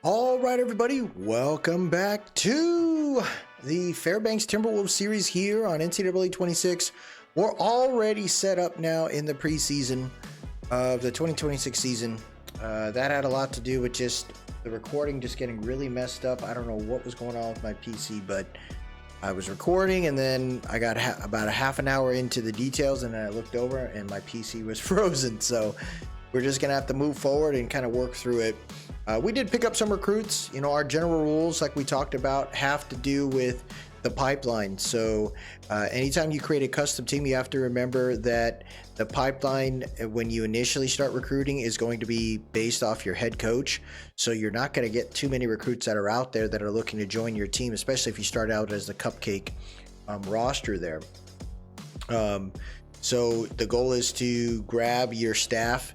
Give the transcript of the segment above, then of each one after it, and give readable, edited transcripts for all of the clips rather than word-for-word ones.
All right, everybody, welcome back to the Fairbanks Timberwolves series here on NCAA 26. We're already set up now in the preseason of the 2026 season. That had a lot to do with just the recording just getting really messed up. I don't know what was going on with my PC, but I was recording and then I got about a half an hour into the details and then I looked over and my PC was frozen. So we're just going to have to move forward and kind of work through it. We did pick up some recruits. You know, our general rules, like we talked about, have to do with the pipeline. So anytime you create a custom team, you have to remember that the pipeline, when you initially start recruiting, is going to be based off your head coach. So you're not going to get too many recruits that are out there that are looking to join your team, especially if you start out as the cupcake roster there. So the goal is to grab your staff,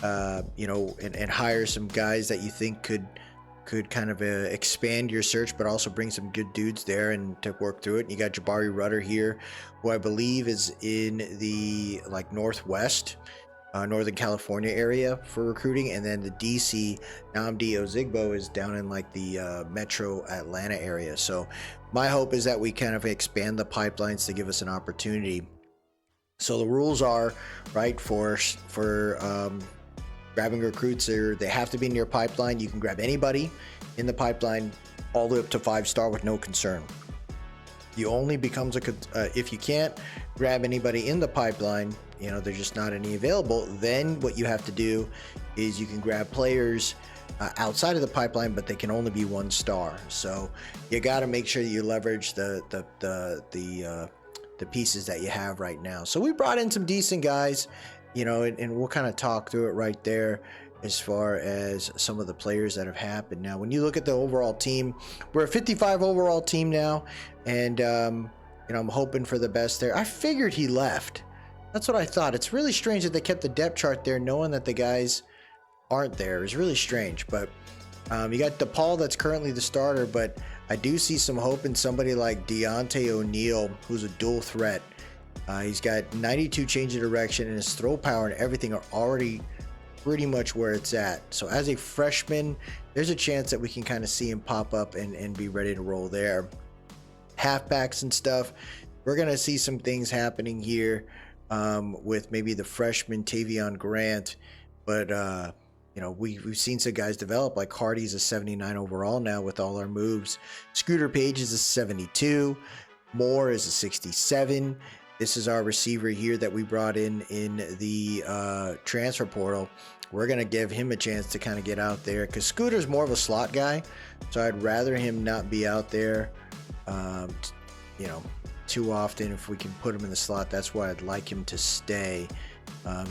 and hire some guys that you think could kind of expand your search, but also bring some good dudes there and to work through it. And you got Jabari Rutter here, who I believe is in the Northwest, Northern California area for recruiting. And then the DC, Nnamdi Ozigbo, is down in the Metro Atlanta area. So my hope is that we kind of expand the pipelines to give us an opportunity. So the rules are, right, for grabbing recruits, they have to be in your pipeline. You can grab anybody in the pipeline all the way up to 5-star with no concern. You only becomes if you can't grab anybody in the pipeline, there's just not any available, then what you have to do is you can grab players outside of the pipeline, but they can only be 1-star. So you got to make sure that you leverage the pieces that you have right now. So we brought in some decent guys, and we'll kind of talk through it right there as far as some of the players that have happened. Now, when you look at the overall team, we're a 55 overall team now, and I'm hoping for the best there. I figured he left. That's what I thought. It's really strange that they kept the depth chart there knowing that the guys aren't there. It's really strange, but you got DePaul that's currently the starter, but I do see some hope in somebody like Deontay O'Neal, who's a dual threat. He's got 92 change of direction, and his throw power and everything are already pretty much where it's at. So as a freshman, there's a chance that we can kind of see him pop up and be ready to roll there. Halfbacks and stuff, we're going to see some things happening here with maybe the freshman Tavion Grant. But, we've seen some guys develop, like Hardy's a 79 overall now with all our moves. Scooter Page is a 72. Moore is a 67. This is our receiver here that we brought in the transfer portal. We're going to give him a chance to kind of get out there because Scooter's more of a slot guy. So I'd rather him not be out there, too often. If we can put him in the slot, that's why I'd like him to stay.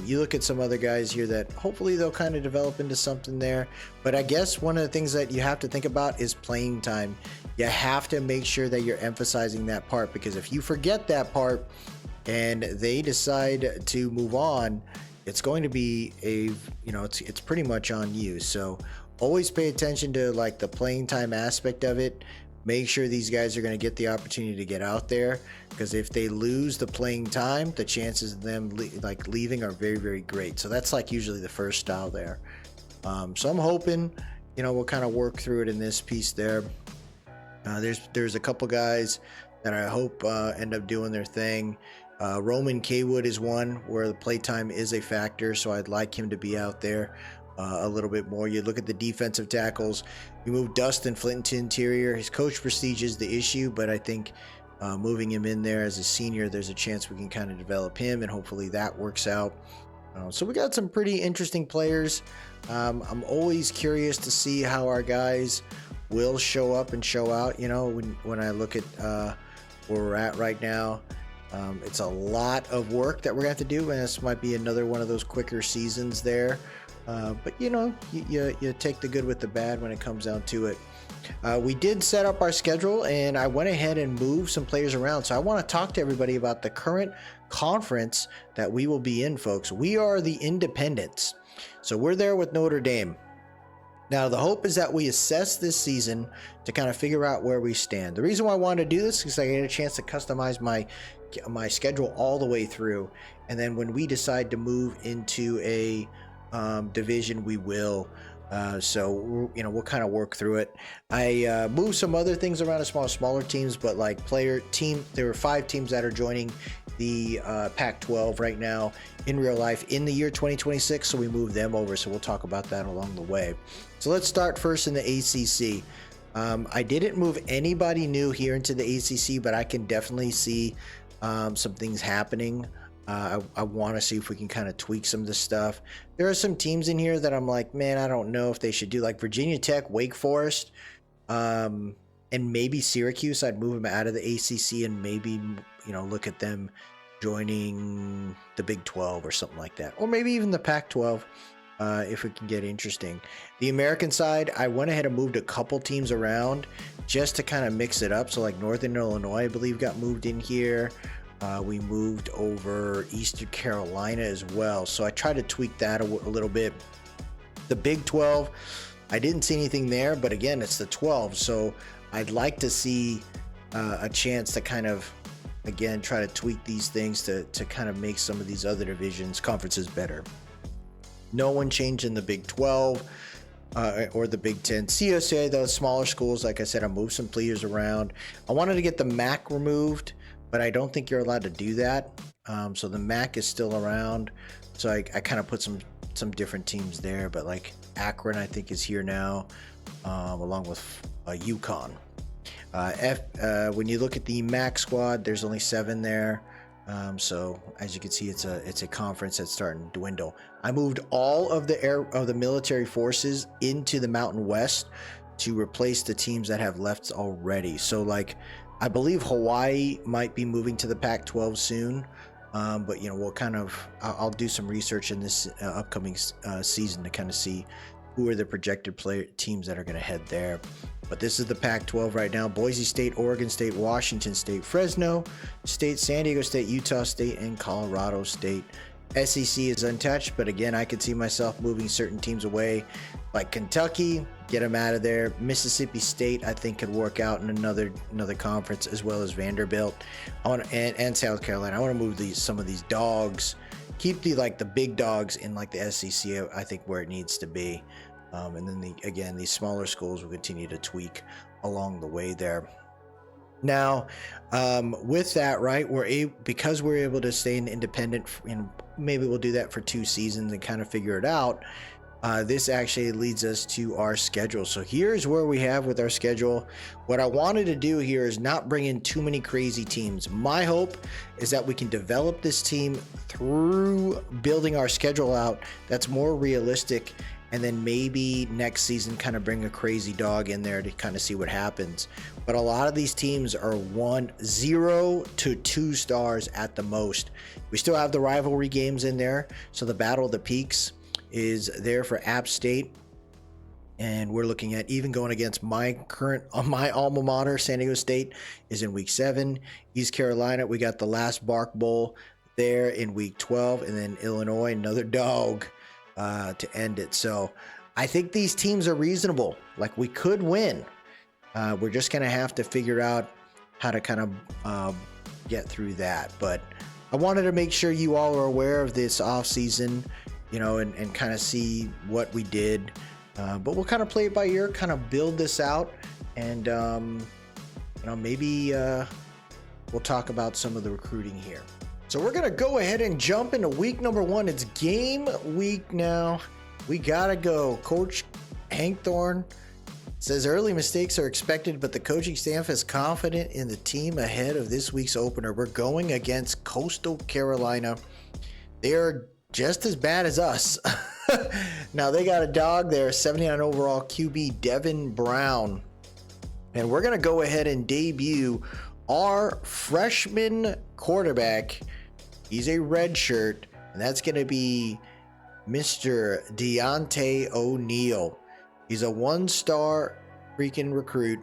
You look at some other guys here that hopefully they'll kind of develop into something there. But I guess one of the things that you have to think about is playing time. You have to make sure that you're emphasizing that part, because if you forget that part and they decide to move on, it's going to be it's pretty much on you. So always pay attention to the playing time aspect of it. Make sure these guys are going to get the opportunity to get out there, because if they lose the playing time, the chances of them leaving are very, very great. So that's usually the first style there. So I'm hoping, we'll kind of work through it in this piece there. There's a couple guys that I hope end up doing their thing. Roman Kaywood is one where the playtime is a factor, so I'd like him to be out there a little bit more. You look at the defensive tackles. You move Dustin Flint to interior. His coach prestige is the issue, but I think moving him in there as a senior, there's a chance we can kind of develop him, and hopefully that works out. So we got some pretty interesting players. I'm always curious to see how our guys will show up and show out. When I look at where we're at right now, it's a lot of work that we're going to have to do, and this might be another one of those quicker seasons there. But you take the good with the bad when it comes down to it. We did set up our schedule, and I went ahead and moved some players around. So I want to talk to everybody about the current conference that we will be in, folks. We are the Independents. So we're there with Notre Dame. Now, the hope is that we assess this season to kind of figure out where we stand. The reason why I wanted to do this is I get a chance to customize my schedule all the way through. And then when we decide to move into a division, we will. So we'll kind of work through it. I moved some other things around as smaller teams, but like there were 5 teams that are joining the Pac-12 right now in real life in the year 2026. So we moved them over. So we'll talk about that along the way. So let's start first in the ACC. I didn't move anybody new here into the ACC, but I can definitely see some things happening. I want to see if we can kind of tweak some of this stuff. There are some teams in here that I'm like, man, I don't know if they should do, like Virginia Tech, Wake Forest, and maybe Syracuse. I'd move them out of the ACC and maybe, look at them joining the Big 12 or something like that. Or maybe even the Pac-12 if it can get interesting. The American side, I went ahead and moved a couple teams around just to kind of mix it up. So like Northern Illinois, I believe, got moved in here. We moved over Eastern Carolina as well. So I tried to tweak that a little bit. The Big 12, I didn't see anything there, but again, it's the 12. So I'd like to see a chance to kind of, again, try to tweak these things to kind of make some of these other conferences better. No one changed in the Big 12 or the Big 10. CSA, those smaller schools, like I said, I moved some players around. I wanted to get the MAC removed, but I don't think you're allowed to do that. So the MAC is still around. So I kind of put some different teams there, but like Akron, I think, is here now, along with UConn. When you look at the MAC squad, there's only 7 there. So as you can see, it's a conference that's starting to dwindle. I moved all of the military forces into the Mountain West to replace the teams that have left already. So like, I believe Hawaii might be moving to the Pac-12 soon, but we'll I'll do some research in this upcoming season to kind of see who are the projected teams that are going to head there. But this is the Pac-12 right now. Boise State, Oregon State, Washington State, Fresno State, San Diego State, Utah State, and Colorado State. SEC is untouched, but again, I could see myself moving certain teams away, like Kentucky, get them out of there. Mississippi State, I think, could work out in another conference, as well as Vanderbilt and South Carolina. I want to move some of these dogs, keep the big dogs in like the SEC, I think, where it needs to be. And then these smaller schools will continue to tweak along the way there. Now, with that, right, because we're able to stay independent, and maybe we'll do that for 2 seasons and kind of figure it out. This actually leads us to our schedule. So here's where we have with our schedule. What I wanted to do here is not bring in too many crazy teams. My hope is that we can develop this team through building our schedule out that's more realistic, and then maybe next season kind of bring a crazy dog in there to kind of see what happens. But a lot of these teams are 0 to 2 stars at the most. We still have the rivalry games in there. So the Battle of the Peaks is there for App State. And we're looking at even going against my alma mater, San Diego State, is in week 7. East Carolina, we got the last Bark Bowl there in week 12. And then Illinois, another dog to end it. So I think these teams are reasonable. Like, we could win. We're just going to have to figure out how to kind of get through that. But I wanted to make sure you all are aware of this off season, and kind of see what we did. But we'll kind of play it by ear, kind of build this out, and maybe we'll talk about some of the recruiting here. So we're going to go ahead and jump into week number 1. It's game week now. We got to go. Coach Hank Thorne says early mistakes are expected, but the coaching staff is confident in the team ahead of this week's opener. We're going against Coastal Carolina. They are just as bad as us. Now, they got a dog there, 79 overall QB Devin Brown. And we're going to go ahead and debut our freshman quarterback. He's a red shirt, and that's going to be Mr. Deontay O'Neal. He's a 1-star freaking recruit.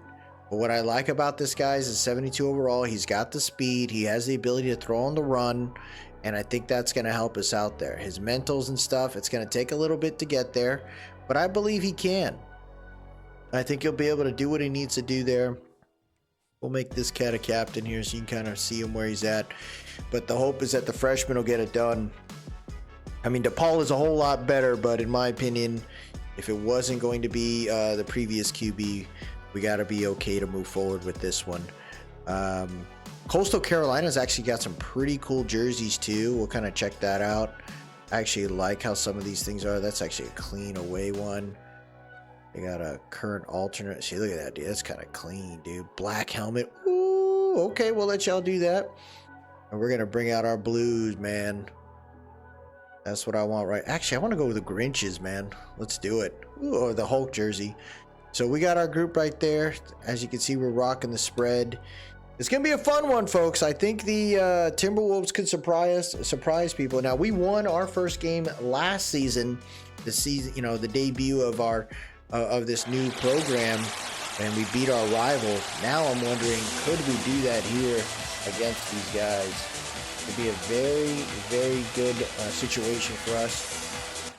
But what I like about this guy is 72 overall. He's got the speed. He has the ability to throw on the run. And I think that's going to help us out there. His mentals and stuff, it's going to take a little bit to get there. But I believe he can. I think he'll be able to do what he needs to do there. We'll make this cat a captain here so you can kind of see him where he's at. But the hope is that the freshman will get it done. I mean, DePaul is a whole lot better, but in my opinion, If it wasn't going to be the previous QB, we got to be okay to move forward with this one. Coastal Carolina's actually got some pretty cool jerseys too. We'll kind of check that out. I actually like how some of these things are. That's actually a clean away one. They got a current alternate. See, look at that, dude. That's kind of clean, dude. Black helmet. Ooh, okay, we'll let y'all do that. And we're going to bring out our blues, man. That's what I want, right? Actually, I want to go with the Grinches, man. Let's do it. Ooh, or the Hulk jersey. So we got our group right there. As you can see, we're rocking the spread. It's going to be a fun one, folks. I think the Timberwolves could surprise people. Now, we won our first game last season, the debut of our of this new program, and we beat our rival. Now I'm wondering, could we do that here against these guys? It'd be a very, very good situation for us.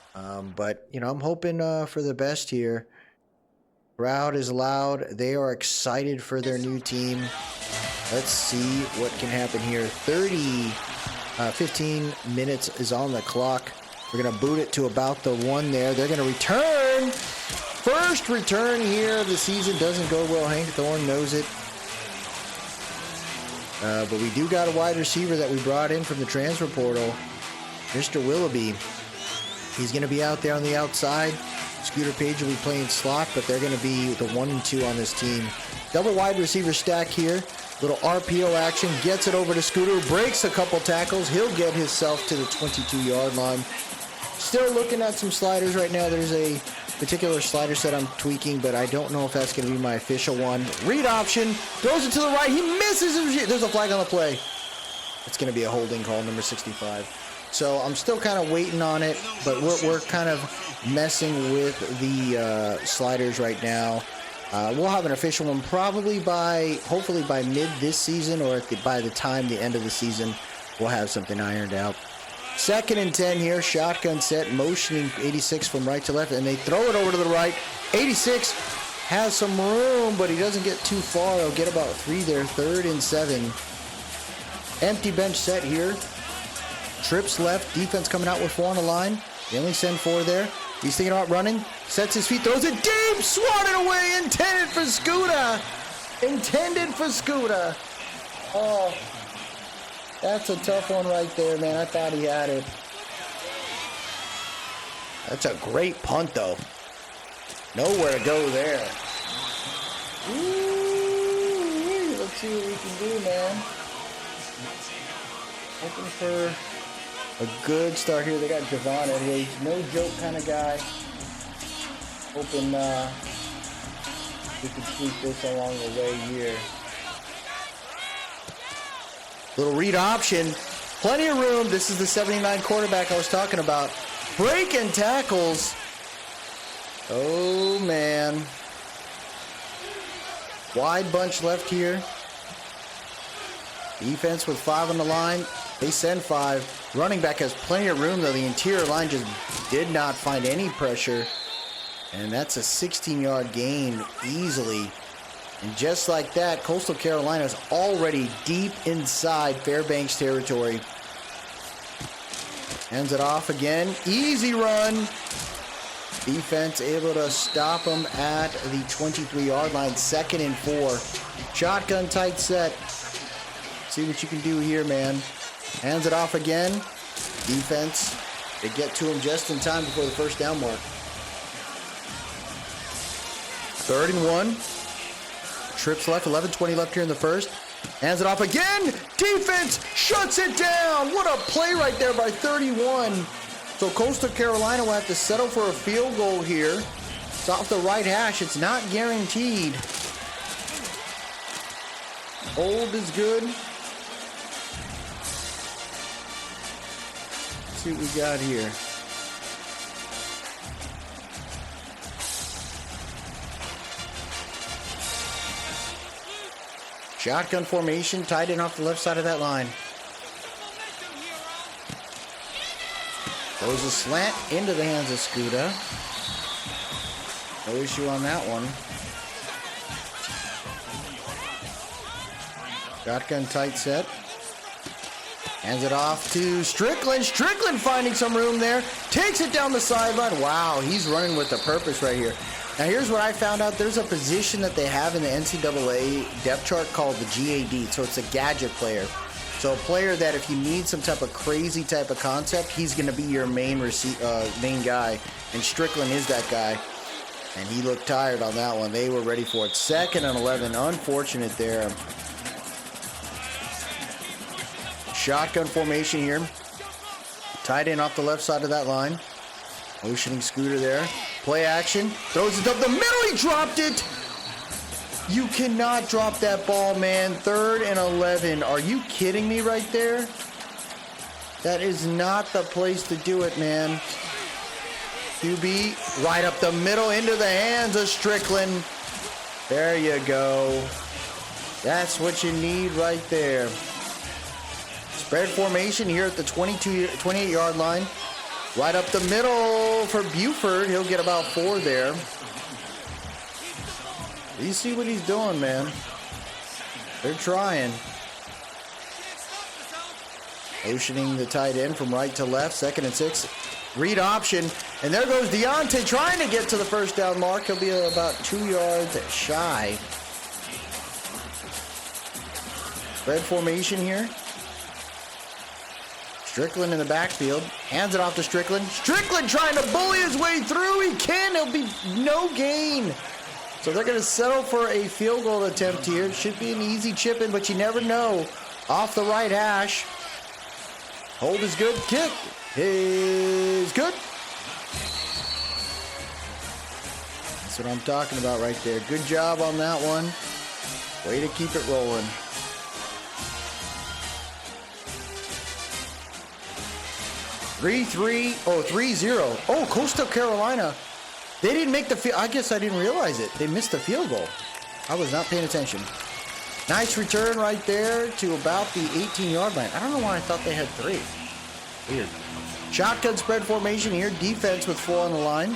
But, I'm hoping for the best here. Crowd is loud. They are excited for their new team. Let's see what can happen here. 15 minutes is on the clock. We're going to boot it to about the 1 there. They're going to return. First return here of the season. Doesn't go well. Hank Thorne knows it. But we do got a wide receiver that we brought in from the transfer portal, Mr. Willoughby. He's going to be out there on the outside. Scooter Page will be playing slot, but they're going to be the 1 and 2 on this team. Double wide receiver stack here. Little RPO action. Gets it over to Scooter. Breaks a couple tackles. He'll get himself to the 22-yard line. Still looking at some sliders right now. There's a particular slider set I'm tweaking, but I don't know if that's going to be my official one. Read option. Throws it to the right. He misses. There's a flag on the play. It's going to be a holding call, number 65. So I'm still kind of waiting on it, but we're kind of messing with the sliders right now. We'll have an official one probably hopefully by mid this season, or by the time the end of the season, we'll have something ironed out. 2nd and 10 here, shotgun set, motioning 86 from right to left, and they throw it over to the right. 86 has some room, but he doesn't get too far. He'll get about 3 there. 3rd and 7. Empty bench set here. Trips left, defense coming out with 4 on the line. They only send 4 there. He's thinking about running, sets his feet, throws it deep, swatted away, intended for Scooter. Oh, that's a tough one right there, man. I thought he had it. That's a great punt, though. Nowhere to go there. Ooh, let's see what we can do, man. Hoping for a good start here. They got Javon Edwards, no joke kind of guy. Hoping we can sweep this along the way here. Little read option, plenty of room. This is the 79 quarterback I was talking about. Breaking tackles. Oh man. Wide bunch left here. Defense with 5 on the line. They send 5. Running back has plenty of room, though. The interior line just did not find any pressure. And that's a 16-yard gain easily. And just like that, Coastal Carolina's already deep inside Fairbank's territory. Hands it off again. Easy run. Defense able to stop him at the 23-yard line. 2nd and 4. Shotgun tight set. See what you can do here, man. Hands it off again. Defense. They get to him just in time before the first down mark. 3rd and 1. Trips left. 11:20 left here in the first. Hands it off again. Defense shuts it down. What a play right there by 31. So Coastal Carolina will have to settle for a field goal here. It's off the right hash. It's not guaranteed. Hold is good. Let's see what we got here. Shotgun formation, tied in off the left side of that line. Throws a slant into the hands of Scooter. No issue on that one. Shotgun tight set. Hands it off to Strickland. Strickland finding some room there. Takes it down the sideline. Wow, he's running with a purpose right here. Now here's what I found out. There's a position that they have in the NCAA depth chart called the GAD. So it's a gadget player. So a player that if you need some type of crazy type of concept, he's going to be your main guy. And Strickland is that guy. And he looked tired on that one. They were ready for it. 2nd and 11. Unfortunate there. Shotgun formation here. Tight end off the left side of that line. Motioning Scooter there. Play action. Throws it up the middle. He dropped it. You cannot drop that ball, man. 3rd and 11. Are you kidding me right there? That is not the place to do it, man. QB right up the middle into the hands of Strickland. There you go. That's what you need right there. Spread formation here at the 28-yard line. Right up the middle for Buford. He'll get about 4 there. You see what he's doing, man. They're trying. Motioning the tight end from right to left. 2nd and 6. Read option. And there goes Deontay trying to get to the first down mark. He'll be about 2 yards shy. Spread formation here. Strickland in the backfield. Hands it off to Strickland. Strickland trying to bully his way through. He can. There'll be no gain. So they're going to settle for a field goal attempt here. It should be an easy chip in, but you never know. Off the right hash. Hold is good. Kick is good. That's what I'm talking about right there. Good job on that one. Way to keep it rolling. Three zero. Oh, Coastal Carolina. They didn't make the field. I guess I didn't realize it. They missed the field goal. I was not paying attention. Nice return right there to about the 18-yard line. I don't know why I thought they had 3. Weird. Shotgun spread formation here. Defense with 4 on the line.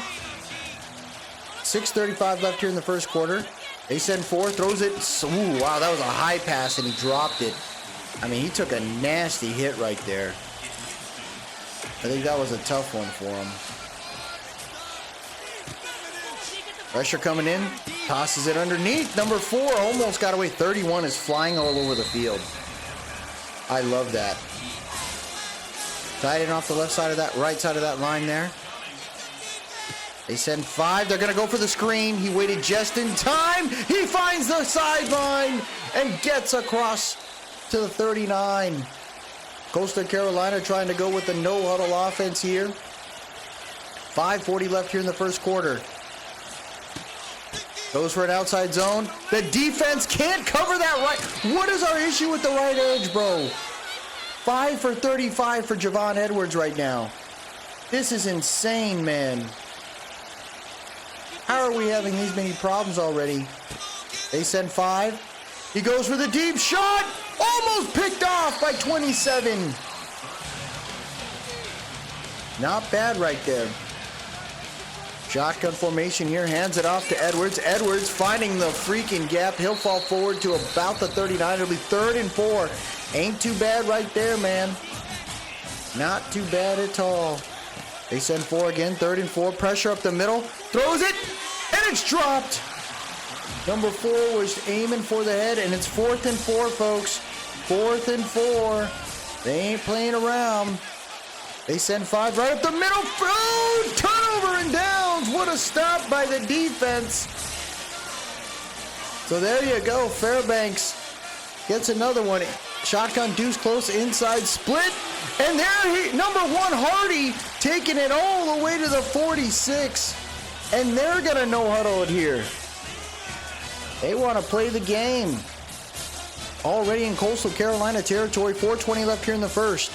6:35 left here in the first quarter. They send 4. Throws it. Ooh, wow, that was a high pass, and he dropped it. I mean, he took a nasty hit right there. I think that was a tough one for him. Pressure coming in. Tosses it underneath. Number 4 almost got away. 31 is flying all over the field. I love that. Tight end off the left side of that, right side of that line there. They send 5. They're going to go for the screen. He waited just in time. He finds the sideline and gets across to the 39. Coastal Carolina trying to go with the no-huddle offense here. 5:40 left here in the first quarter. Goes for an outside zone. The defense can't cover that right. What is our issue with the right edge, bro? 5 for 35 for Javon Edwards right now. This is insane, man. How are we having these many problems already? They send 5. He goes for the deep shot. Almost picked off by 27. Not bad right there. Shotgun formation here. Hands it off to Edwards. Edwards finding the freaking gap. He'll fall forward to about the 39. It'll be 3rd and 4. Ain't too bad right there, man. Not too bad at all. They send 4 again. 3rd and 4. Pressure up the middle. Throws it. And it's dropped. Number 4 was aiming for the head, and it's 4th and 4, folks. 4th and 4. They ain't playing around. They send 5 right up the middle. Oh, turnover and downs. What a stop by the defense. So there you go. Fairbanks gets another one. Shotgun deuce close inside split. And there number 1 Hardy taking it all the way to the 46. And they're going to no huddle it here. They want to play the game. Already in Coastal Carolina territory. 4:20 left here in the first.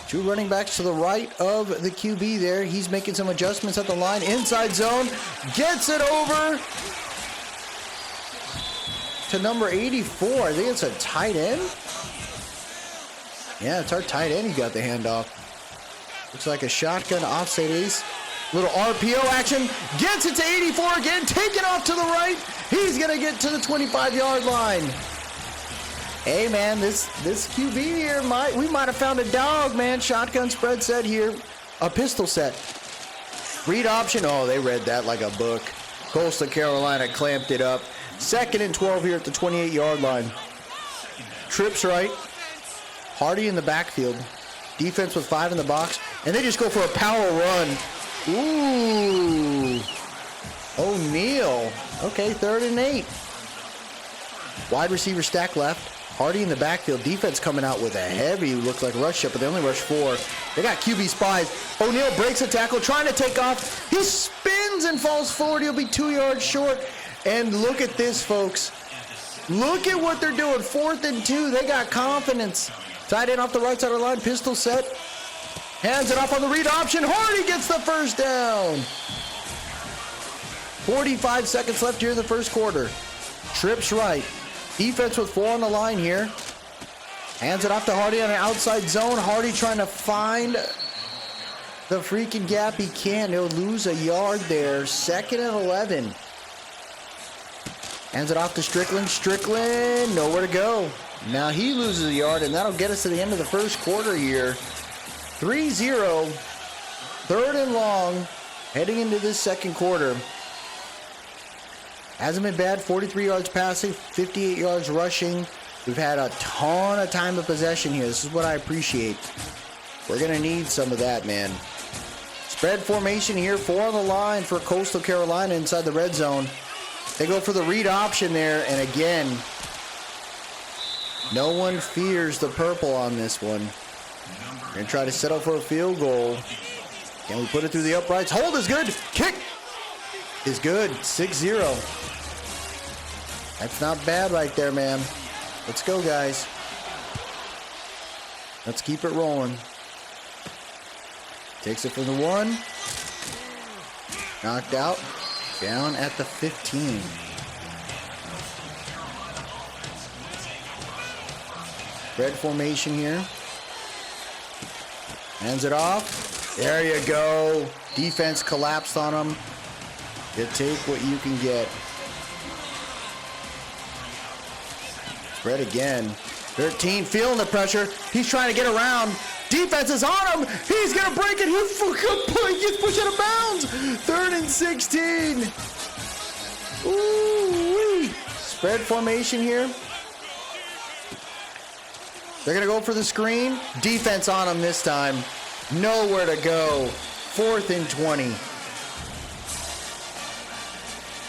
2 running backs to the right of the QB there. He's making some adjustments at the line. Inside zone. Gets it over to number 84. I think it's a tight end. Yeah, it's our tight end. He got the handoff. Looks like a shotgun offset ace. Little RPO action. Gets it to 84 again. Taken off to the right. He's going to get to the 25-yard line. Hey, man, this QB here, we might have found a dog, man. Shotgun spread set here. A pistol set. Read option. Oh, they read that like a book. Coastal Carolina clamped it up. 2nd and 12 here at the 28-yard line. Trips right. Hardy in the backfield. Defense with 5 in the box. And they just go for a power run. Ooh. O'Neal. Okay, 3rd and 8. Wide receiver stack left. Hardy in the backfield. Defense coming out with a heavy, looks like rush up, but they only rush 4. They got QB spies. O'Neal breaks a tackle, trying to take off. He spins and falls forward. He'll be 2 yards short. And look at this, folks. Look at what they're doing. 4th and 2. They got confidence. Tight end off the right side of the line. Pistol set. Hands it off on the read option. Hardy gets the first down. 45 seconds left here in the first quarter. Trips right. Defense with 4 on the line here. Hands it off to Hardy on an outside zone. Hardy trying to find the freaking gap. He can't. He'll lose a yard there. 2nd and 11. Hands it off to Strickland. Strickland, nowhere to go. Now he loses a yard, and that'll get us to the end of the first quarter here. 3-0. 3rd and long. Heading into this second quarter. Hasn't been bad. 43 yards passing, 58 yards rushing. We've had a ton of time of possession here. This is what I appreciate. We're going to need some of that, man. Spread formation here. 4 on the line for Coastal Carolina inside the red zone. They go for the read option there. And again, no one fears the purple on this one. We're going to try to settle for a field goal. Can we put it through the uprights? Hold is good. Kick is good. 6-0. That's not bad right there, man. Let's go, guys. Let's keep it rolling. Takes it from the 1. Knocked out. Down at the 15. Red formation here. Hands it off. There you go. Defense collapsed on him. You take what you can get. Spread again. 13, feeling the pressure. He's trying to get around. Defense is on him. He's going to break it. He gets pushed out of bounds. 3rd and 16. Ooh-wee. Spread formation here. They're going to go for the screen. Defense on him this time. Nowhere to go. 4th and 20.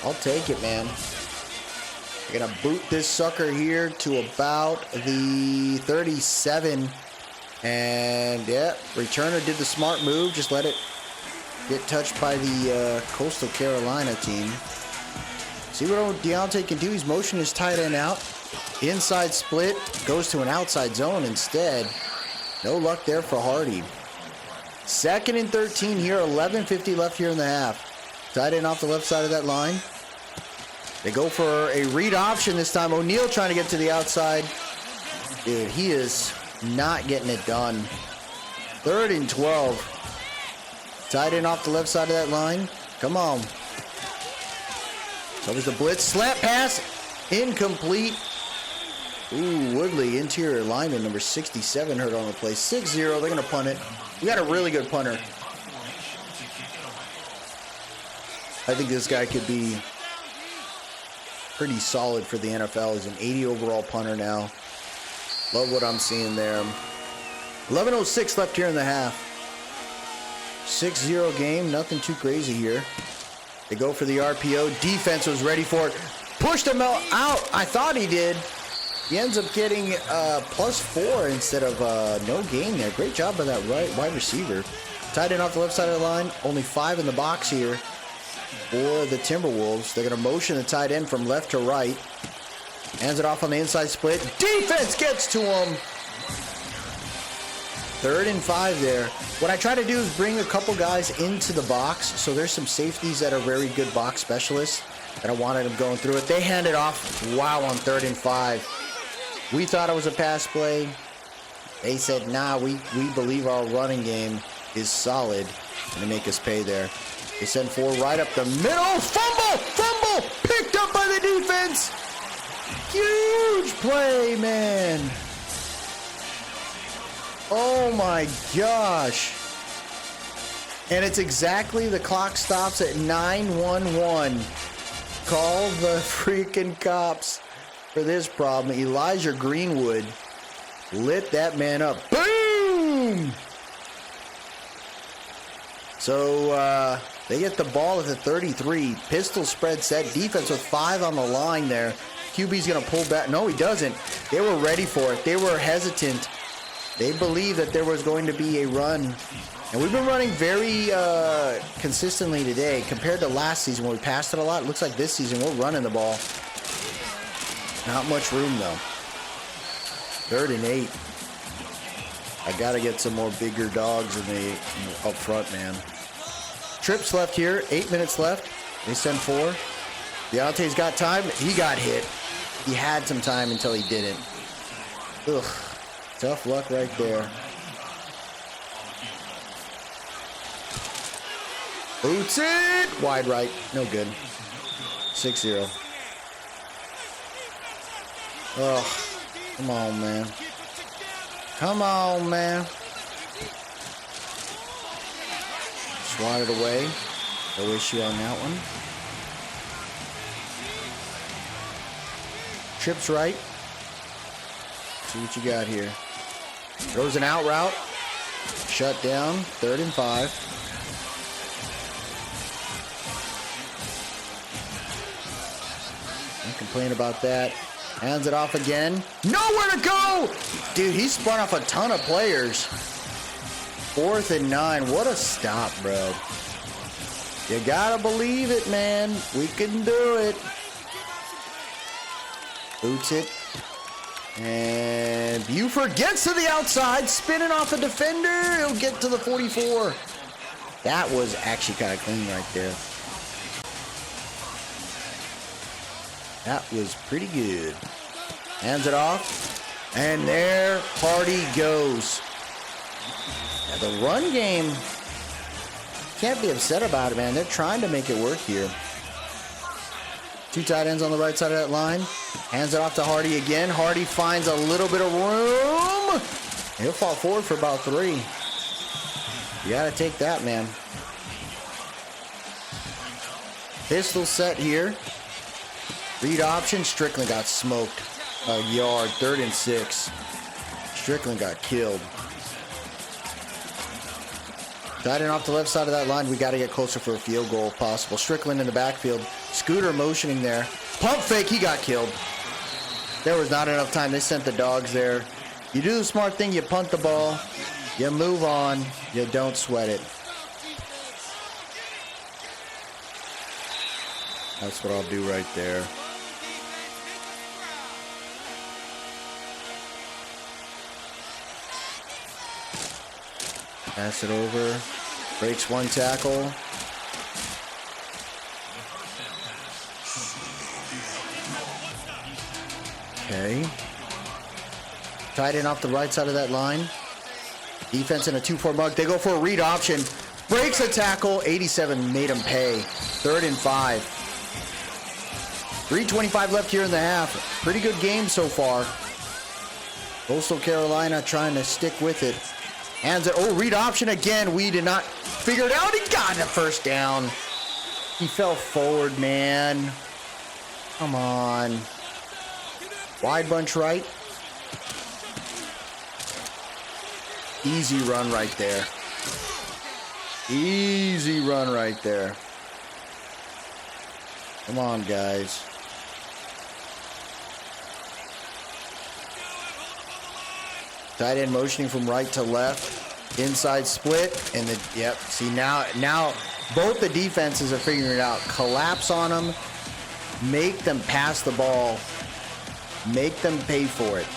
I'll take it, man. They're going to boot this sucker here to about the 37. And, yeah, returner did the smart move. Just let it get touched by the Coastal Carolina team. See what Deontay can do. He's motioning his tight end out. Inside split. Goes to an outside zone instead. No luck there for Hardy. 2nd and 13 here. 11:50 left here in the half. Tight end off the left side of that line. They go for a read option this time. O'Neal trying to get to the outside. Dude, he is not getting it done. 3rd and 12. Tight end off the left side of that line. Come on. So there's the blitz. Slant pass. Incomplete. Ooh, Woodley, interior lineman, number 67, hurt on the play. 6-0. They're going to punt it. We got a really good punter. I think this guy could be pretty solid for the NFL. He's an 80 overall punter now. Love what I'm seeing there. 11:06 left here in the half. 6-0 game. Nothing too crazy here. They go for the RPO. Defense was ready for it. Pushed him out. I thought he did. He ends up getting +4 instead of no gain there. Great job by that wide receiver. Tight end off the left side of the line. Only 5 in the box here for the Timberwolves. They're going to motion the tight end from left to right. Hands it off on the inside split. Defense gets to him. 3rd and 5 there. What I try to do is bring a couple guys into the box. So there's some safeties that are very good box specialists that I wanted them going through it. They hand it off. Wow, on 3rd and 5. We thought it was a pass play. They said, nah, we believe our running game is solid. And they make us pay there. They send 4 right up the middle. Fumble! Picked up by the defense. Huge play, man. Oh my gosh. And it's exactly, the clock stops at 9:11. Call the freaking cops for this problem. Elijah Greenwood lit that man up. Boom! So they get the ball at the 33. Pistol spread set. Defense with 5 on the line there. QB's going to pull back. No, he doesn't. They were ready for it. They were hesitant. They believed that there was going to be a run. And we've been running very consistently today compared to last season when we passed it a lot. It looks like this season we're running the ball. Not much room, though. 3rd and 8. I got to get some more bigger dogs in the up front, man. Trips left here. 8 minutes left. They send 4. Deontay's got time. He got hit. He had some time until he didn't. Ugh. Tough luck right there. Boots it! Wide right. No good. 6-0. Oh, come on, man. Come on, man. Swatted away. No issue on that one. Trips right. See what you got here. Throws an out route. Shut down. 3rd and 5. Don't complain about that. Hands it off again. Nowhere to go! Dude, he spun off a ton of players. 4th and 9. What a stop, bro. You gotta believe it, man. We can do it. Boots it. And Buford gets to the outside, spinning off a defender. He'll get to the 44. That was actually kind of clean right there. That was pretty good. Hands it off. And there Hardy goes. Now the run game, can't be upset about it, man. They're trying to make it work here. 2 tight ends on the right side of that line. Hands it off to Hardy again. Hardy finds a little bit of room. He'll fall forward for about 3. You got to take that, man. Pistol set here. Read option. Strickland got smoked. A yard. 3rd and 6. Strickland got killed. Tight end off the left side of that line. We got to get closer for a field goal if possible. Strickland in the backfield. Scooter motioning there. Pump fake. He got killed. There was not enough time. They sent the dogs there. You do the smart thing. You punt the ball. You move on. You don't sweat it. That's what I'll do right there. Pass it over. Breaks 1 tackle. Okay. Tight end off the right side of that line. Defense in a 2-4 mug. They go for a read option. Breaks a tackle. 87 made him pay. 3rd and 5. 3:25 left here in the half. Pretty good game so far. Coastal Carolina trying to stick with it. Hands it. Oh, read option again. We did not figure it out. He got the 1st down. He fell forward, man. Come on. Wide bunch right. Easy run right there. Easy run right there. Come on, guys. Tight end motioning from right to left. Inside split. And yep. See, now both the defenses are figuring it out. Collapse on them. Make them pass the ball. Make them pay for it.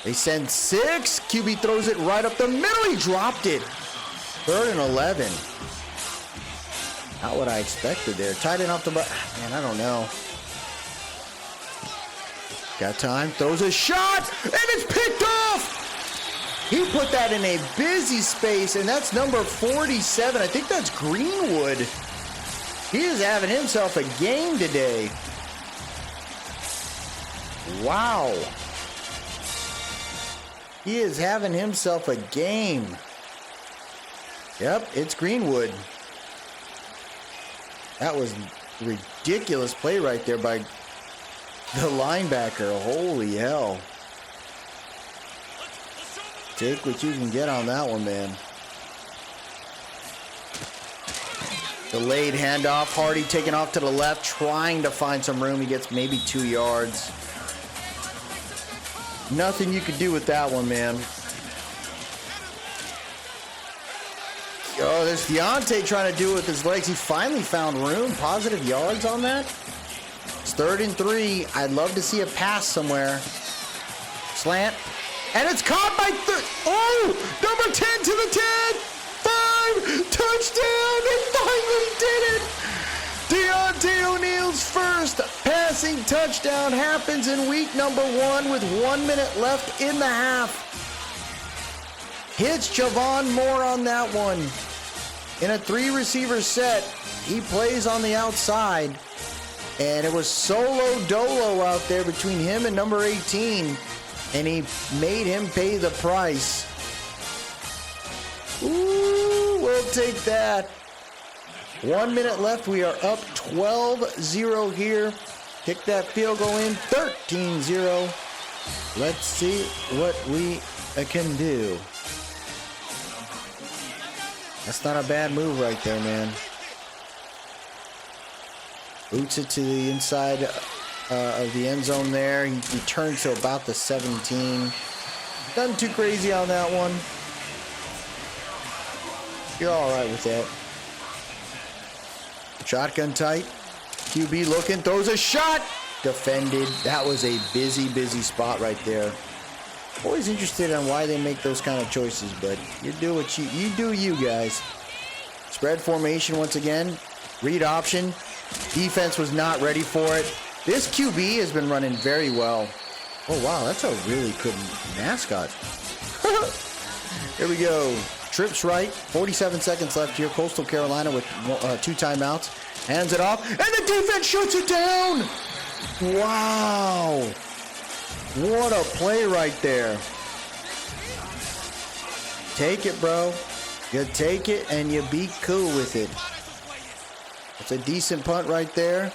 They send 6. QB throws it right up the middle. He dropped it. 3rd and 11. Not what I expected there. Tight end off the butt. Man, I don't know. Got time. Throws a shot. And it's picked off. He put that in a busy space. And that's number 47. I think that's Greenwood. He is having himself a game today. Wow. He is having himself a game. Yep, it's Greenwood. That was a ridiculous play right there by the linebacker. Holy hell. Take what you can get on that one, man. Delayed handoff. Hardy taking off to the left, trying to find some room. He gets maybe 2 yards. Nothing you could do with that one, man. Oh, there's Deontay trying to do it with his legs. He finally found room. Positive yards on that. It's 3rd and 3. I'd love to see a pass somewhere. Slant. And it's caught by oh! Number 10 to the 10! 5! Touchdown! They finally did it! Deontay O'Neal's first passing touchdown happens in week number 1 with 1 minute left in the half. Hits Javon Moore on that one. In a 3-receiver set, he plays on the outside. And it was solo dolo out there between him and number 18. And he made him pay the price. Ooh, we'll take that. 1 minute left. We are up 12-0 here. Kick that field goal in. 13-0. Let's see what we can do. That's not a bad move right there, man. Boots it to the inside of the end zone there. He returns to about the 17. Nothing too crazy on that one. You're all right with that. Shotgun tight. QB looking, throws a shot. Defended. That was a busy spot right there. Always interested in why they make those kind of choices, but you do what you do, you guys. Spread formation once again. Read option. Defense was not ready for it. This QB has been running very well. Oh, wow, that's a really good mascot. Here we go. Trips right. 47 seconds left here. Coastal Carolina with 2 timeouts. Hands it off, and the defense shuts it down. Wow. What a play right there. Take it, bro. You take it, and you be cool with it. It's a decent punt right there.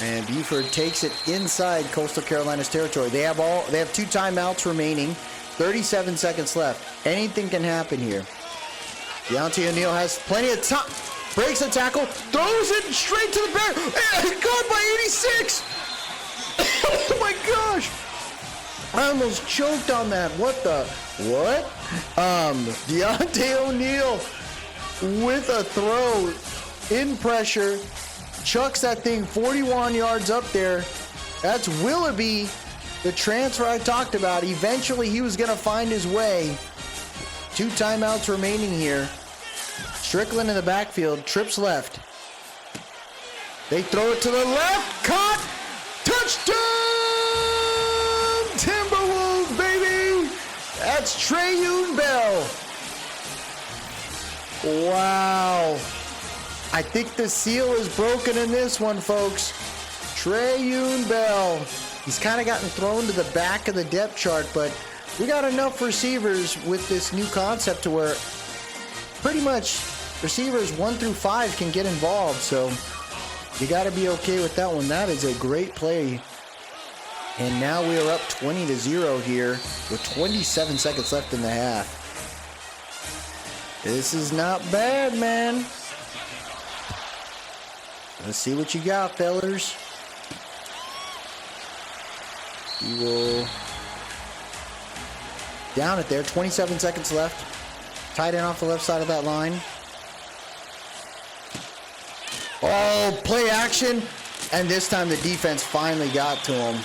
And Buford takes it inside Coastal Carolina's territory. They have 2 timeouts remaining. 37 seconds left. Anything can happen here. Deontay O'Neal has plenty of time. Breaks a tackle. Throws it straight to the bear. And caught by 86. Oh my gosh. I almost choked on that. What? Deontay O'Neal with a throw in pressure. Chucks that thing 41 yards up there. That's Willoughby, the transfer I talked about. Eventually, he was going to find his way. 2 timeouts remaining here. Strickland in the backfield. Trips left. They throw it to the left. Caught. Touchdown! Timberwolves, baby! That's Trayun Bell. Wow. I think the seal is broken in this one, folks. Trayun Bell. He's kind of gotten thrown to the back of the depth chart, but we got enough receivers with this new concept to where pretty much receivers 1 through 5 can get involved, so you got to be okay with that one. That is a great play. And now we are up 20-0 here with 27 seconds left in the half. This is not bad, man. Let's see what you got, fellers. He will down it there. 27 seconds left. Tight end off the left side of that line. Oh, play action. And this time the defense finally got to him.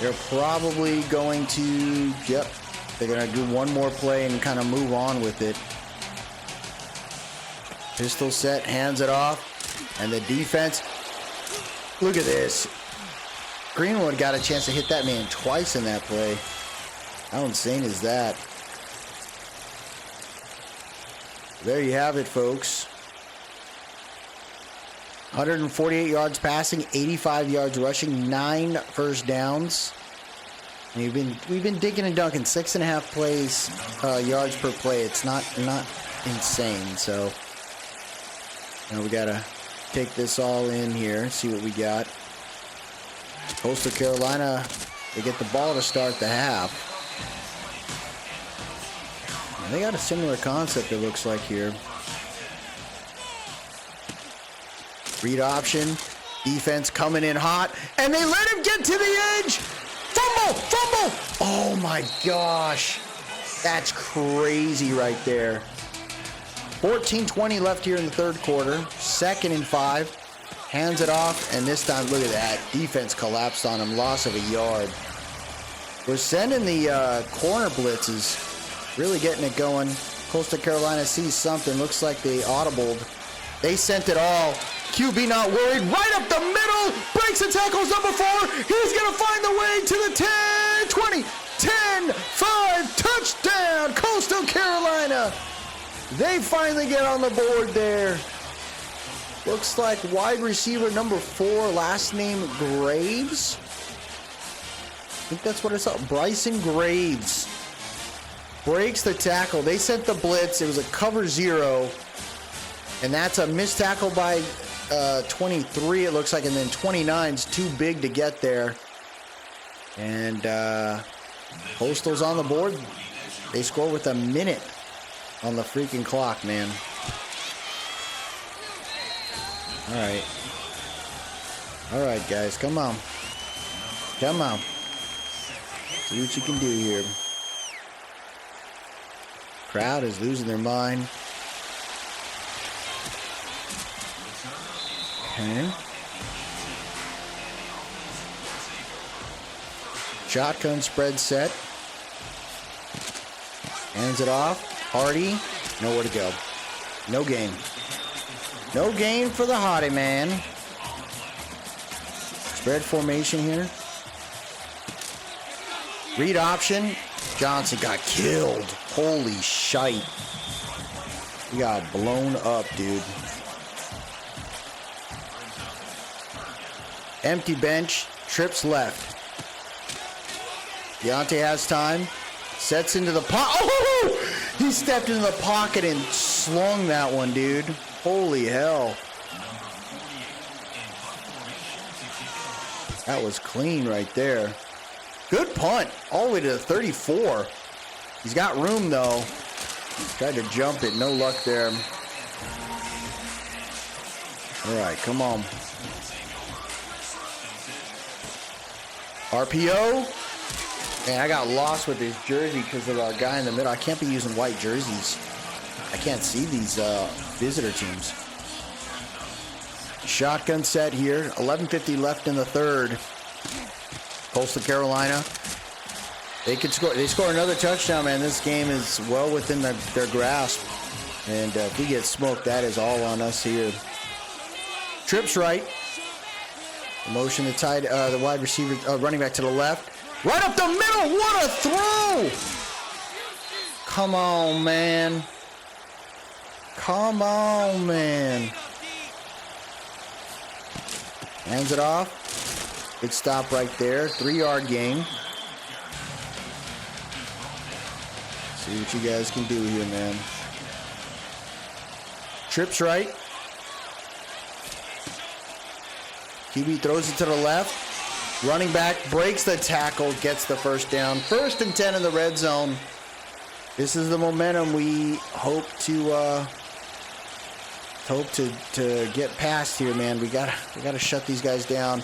They're probably going to, they're going to do one more play and kind of move on with it. Pistol set, hands it off, and the defense, look at this. Greenwood got a chance to hit that man twice in that play. How insane is that? There you have it, folks. 148 yards passing, 85 yards rushing, 9 first downs. And we've been digging and dunking, 6.5 plays, yards per play. It's not insane. So now we gotta take this all in here, see what we got. Coastal Carolina, they get the ball to start the half. And they got a similar concept, it looks like here. Read option, defense coming in hot, and they let him get to the edge. Fumble! Oh my gosh, that's crazy right there. 14:20 left here in the third quarter. 2nd and 5. Hands it off, and this time, look at that. Defense collapsed on him. Loss of a yard. We're sending the corner blitzes. Really getting it going. Coastal Carolina sees something. Looks like they audibled. They sent it all. QB not worried. Right up the middle. Breaks and tackles number 4. He's going to find the way to the 10, 20, 10, 5. Touchdown, Coastal Carolina. They finally get on the board there. Looks like wide receiver number 4, last name Graves. I think that's what it's called. Bryson Graves breaks the tackle. They sent the blitz. It was a cover 0. And that's a missed tackle by 23, it looks like. And then 29's too big to get there. And Coastal's on the board. They score with a minute on the freaking clock, man. All right, guys, come on. See what you can do here. Crowd is losing their mind. Okay. Shotgun spread set. Hands it off. Hardy, nowhere to go. No gain. No gain for the Hottie man. Spread formation here. Read option. Johnson got killed. Holy shite. He got blown up, dude. Empty bench. Trips left. Deontay has time. Sets into the pocket. Oh! He stepped into the pocket and slung that one, dude. Holy hell. That was clean right there. Good punt. All the way to the 34. He's got room, though. Tried to jump it. No luck there. All right, come on. RPO. Man, I got lost with this jersey because of our guy in the middle. I can't be using white jerseys. I can't see these visitor teams. Shotgun set here. 11:50 left in the third. Coastal Carolina. They could score. They score another touchdown, man. This game is well within their grasp. And if we get smoked, that is all on us here. Trips right. Motion the wide receiver, running back to the left. Right up the middle. What a throw! Come on, man. Come on, man. Hands it off. Good stop right there. 3-yard gain. See what you guys can do here, man. Trips right. QB throws it to the left. Running back breaks the tackle, gets the first down. 1st and 10 in the red zone. This is the momentum we hope to get past here, man. We gotta shut these guys down.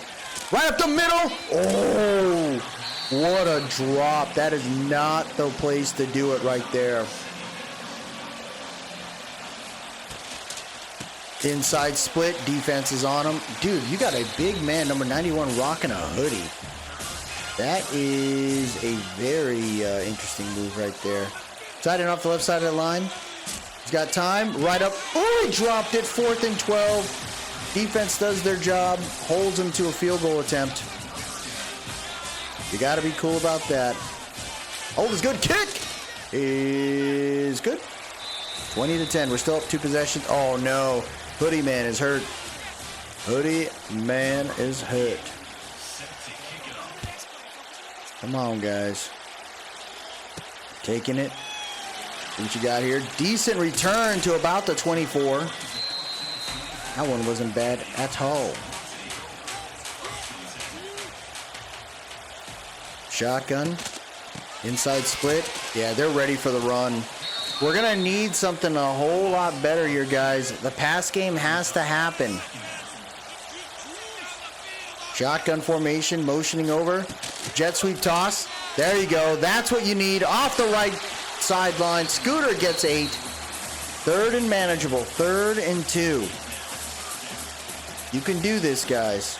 Right up the middle. Oh, what a drop. That is not the place to do it right there. Inside split, defense is on him. Dude, you got a big man, number 91, rocking a hoodie. That is a very interesting move right there. Siding off the left side of the line. He's got time. Right up. Oh, he dropped it. 4th and 12. Defense does their job. Holds him to a field goal attempt. You got to be cool about that. Hold is good. Kick is good. 20-10. We're still up 2 possessions. Oh, no. Hoodie Man is hurt. Hoodie Man is hurt. Come on, guys. Taking it. See what you got here. Decent return to about the 24. That one wasn't bad at all. Shotgun. Inside split. Yeah, they're ready for the run. We're going to need something a whole lot better here, guys. The pass game has to happen. Shotgun formation, motioning over. Jet sweep toss. There you go. That's what you need. Off the right sideline. Scooter gets 8. 3rd and manageable. 3rd and 2. You can do this, guys.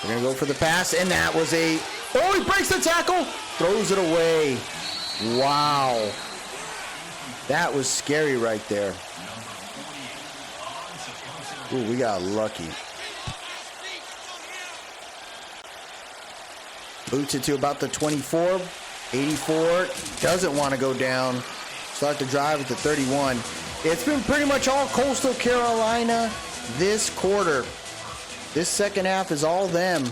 We're going to go for the pass, and that was a... Oh, he breaks the tackle. Throws it away. Wow. That was scary right there. Ooh, we got lucky. Boots it to about the 24. 84. Doesn't want to go down. Start the drive at the 31. It's been pretty much all Coastal Carolina this quarter. This second half is all them.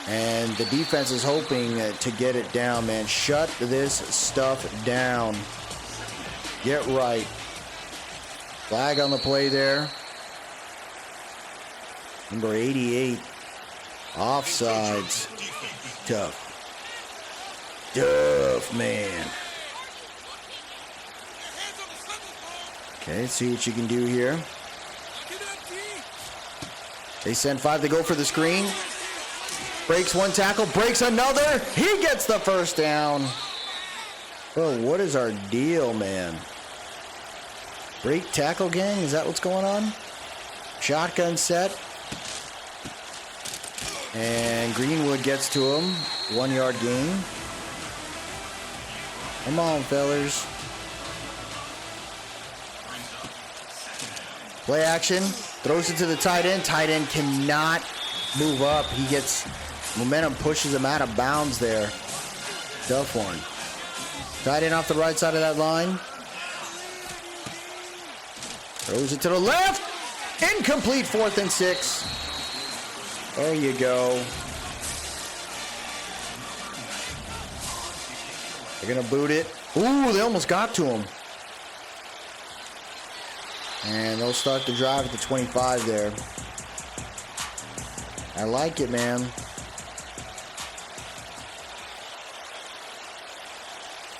And the defense is hoping to get it down, man. Shut this stuff down. Get right. Flag on the play there. Number 88. Offsides. Tough. Tough, man. Okay, let's see what you can do here. They send 5 to go for the screen. Breaks one tackle, breaks another. He gets the first down. Oh, what is our deal, man? Break tackle gang, is that what's going on? Shotgun set. And Greenwood gets to him. 1 yard gain. Come on, fellas. Play action. Throws it to the tight end. Tight end cannot move up. He gets momentum, pushes him out of bounds there. Duffhorn. Tight end off the right side of that line. Throws it to the left. Incomplete. 4th and 6. There you go. They're going to boot it. Ooh, they almost got to him. And they'll start the drive at the 25 there. I like it, man.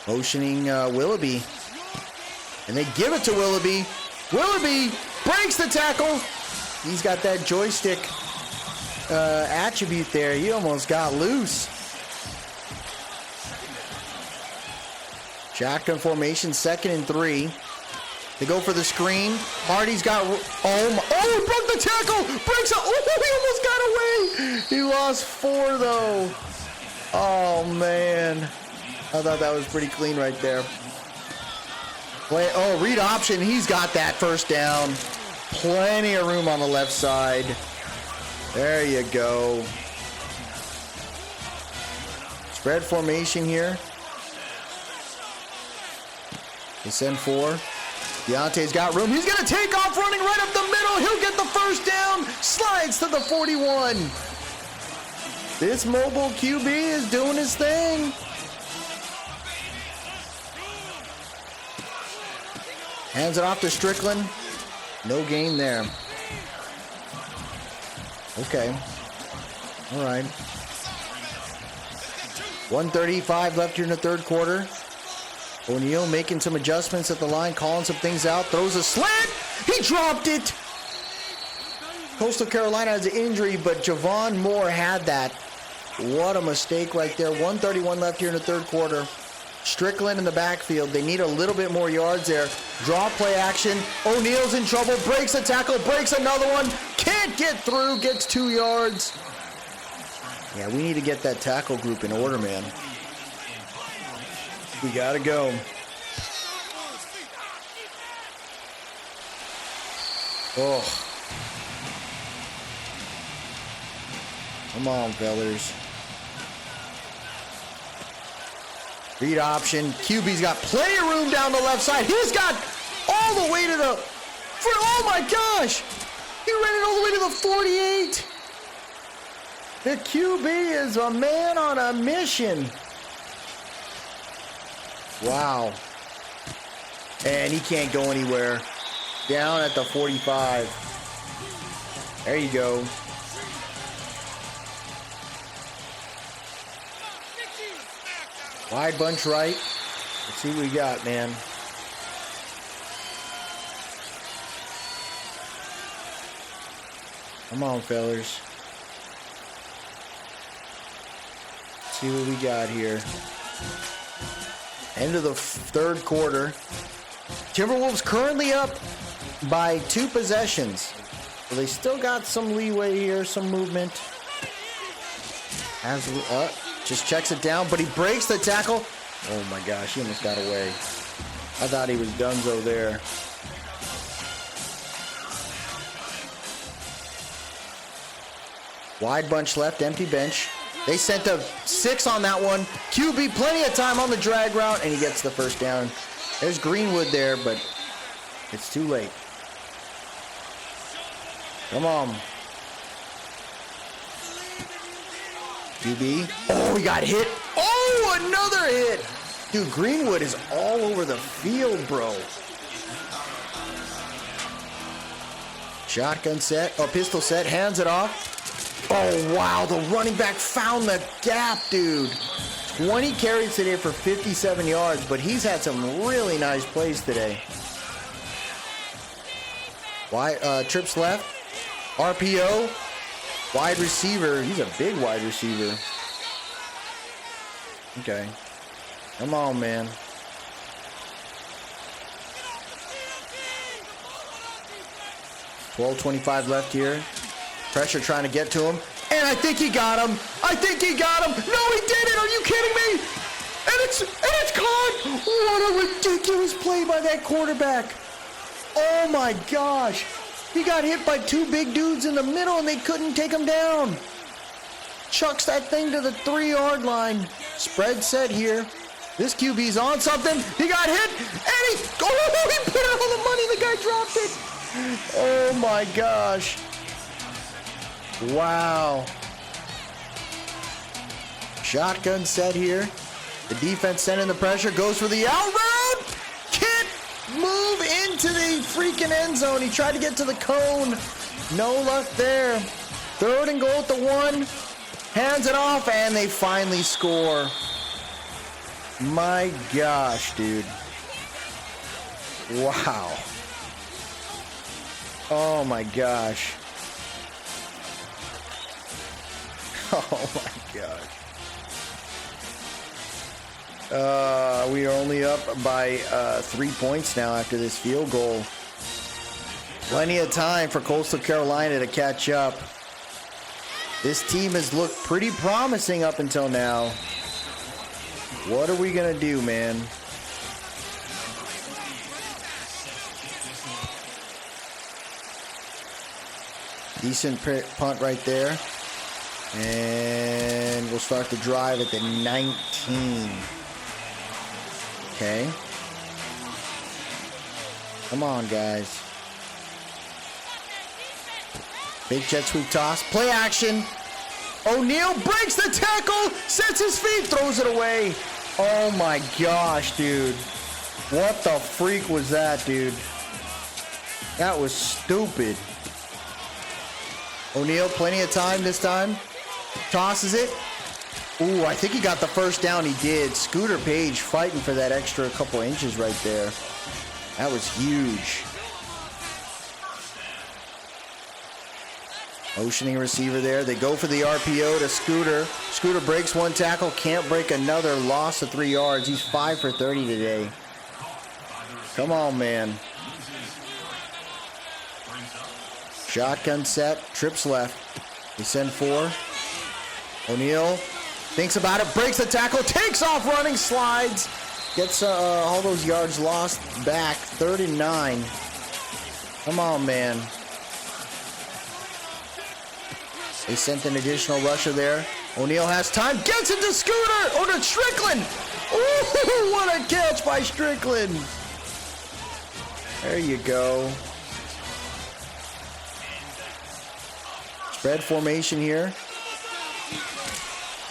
Motioning Willoughby. And they give it to Willoughby. Willoughby breaks the tackle. He's got that joystick attribute there. He almost got loose. Shotgun formation, 2nd and 3. They go for the screen. Hardy's got... Oh, he broke the tackle! Breaks it! Oh, he almost got away! He lost 4, though. Oh, man. I thought that was pretty clean right there. Read option. He's got that first down. Plenty of room on the left side. There you go. Spread formation here. They send 4. Deontay's got room. He's going to take off running right up the middle. He'll get the first down. Slides to the 41. This mobile QB is doing his thing. Hands it off to Strickland. No gain there. Okay. All right. 1:35 left here in the 3rd quarter. O'Neal making some adjustments at the line, calling some things out, throws a slant. He dropped it. Coastal Carolina has an injury, but Javon Moore had that. What a mistake right there. 1:31 left here in the 3rd quarter. Strickland in the backfield. They need a little bit more yards there. Draw play action. O'Neal's in trouble. Breaks a tackle. Breaks another one. Can't get through. Gets 2 yards. Yeah, we need to get that tackle group in order, man. We gotta go. Oh. Come on, fellas. Read option. QB's got plenty of room down the left side. He's got all the way to the... Oh my gosh! He ran it all the way to the 48. The QB is a man on a mission. Wow. And he can't go anywhere. Down at the 45. There you go. Wide bunch right. Let's see what we got, man. Come on, fellas. Let's see what we got here. End of the third quarter. Timberwolves currently up by 2 possessions. So they still got some leeway here, some movement. Just checks it down, but he breaks the tackle. Oh my gosh, he almost got away. I thought he was donezo there. Wide bunch left, empty bench. They sent a 6 on that one. QB plenty of time on the drag route, and he gets the first down. There's Greenwood there, but it's too late. Come on. QB. Oh, he got hit. Oh, another hit. Dude, Greenwood is all over the field, bro. Shotgun set. Oh, pistol set. Hands it off. Oh, wow. The running back found the gap, dude. 20 carries today for 57 yards, but he's had some really nice plays today. Trips left. RPO. Wide receiver. He's a big wide receiver. Okay. Come on, man. $12:25 left here. Pressure trying to get to him. And I think he got him. I think he got him. No, he didn't. Are you kidding me? And it's caught. What a ridiculous play by that quarterback. Oh, my gosh. He got hit by 2 big dudes in the middle, and they couldn't take him down. Chucks that thing to the 3-yard line. Spread set here. This QB's on something. He got hit, and he put it on the money. The guy dropped it. Oh, my gosh. Wow. Shotgun set here. The defense sending the pressure. Goes for the out route. Can't move into the freaking end zone. He tried to get to the cone. No luck there. 3rd and goal at the 1. Hands it off, and they finally score. My gosh, dude. Wow. Oh, my gosh. Oh, my gosh. We are only up by 3 points now after this field goal. Plenty of time for Coastal Carolina to catch up. This team has looked pretty promising up until now. What are we going to do, man? Decent punt right there. And we'll start the drive at the 19. Okay. Come on, guys. Big jet sweep toss. Play action. O'Neal breaks the tackle. Sets his feet. Throws it away. Oh, my gosh, dude. What the freak was that, dude? That was stupid. O'Neal, plenty of time this time. Tosses it. Ooh, I think he got the first down. He did. Scooter Page fighting for that extra couple inches right there. That was huge. Motioning receiver there. They go for the RPO to Scooter. Scooter breaks one tackle. Can't break another. Loss of 3 yards. He's 5 for 30 today. Come on, man. Shotgun set. Trips left. They send 4. O'Neal thinks about it, breaks the tackle, takes off running, slides, gets all those yards lost back. 3rd and 9. Come on, man. They sent an additional rusher there. O'Neal has time, gets it to Scooter, or to Strickland. Ooh, what a catch by Strickland. There you go. Spread formation here.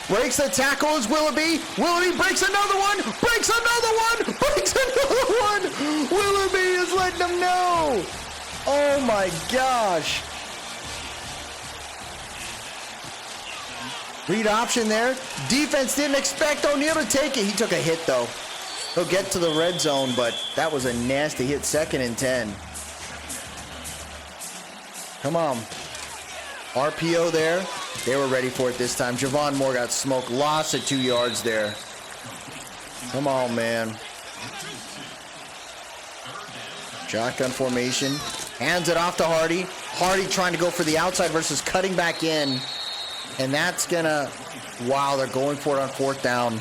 Breaks the tackle is Willoughby. Willoughby breaks another one. Breaks another one. Breaks another one. Willoughby is letting them know. Oh my gosh. Read option there. Defense didn't expect O'Neal to take it. He took a hit though. He'll get to the red zone, but that was a nasty hit. 2nd and 10. Come on. RPO there. They were ready for it this time. Javon Moore got smoked. Lost at 2 yards there. Come on, man. Shotgun formation. Hands it off to Hardy. Hardy trying to go for the outside versus cutting back in. And that's gonna, wow, they're going for it on 4th down.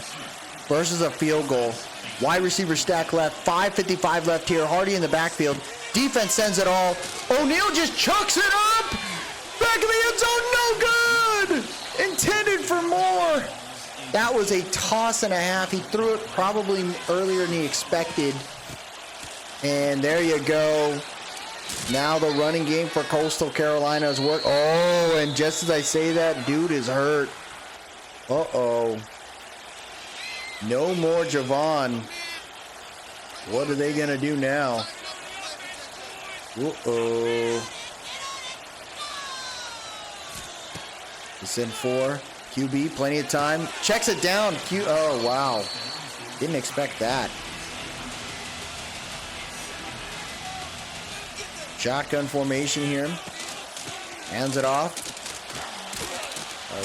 Versus a field goal. Wide receiver stack left. 5:55 left here. Hardy in the backfield. Defense sends it all. O'Neal just chucks it up. Back of the end zone, no good! Intended for more. That was a toss and a half. He threw it probably earlier than he expected. And there you go. Now the running game for Coastal Carolina has worked. Oh, and just as I say that, dude is hurt. Uh-oh. No more Javon. What are they going to do now? Uh-oh. It's in 4. QB, plenty of time. Checks it down. Oh, wow. Didn't expect that. Shotgun formation here. Hands it off.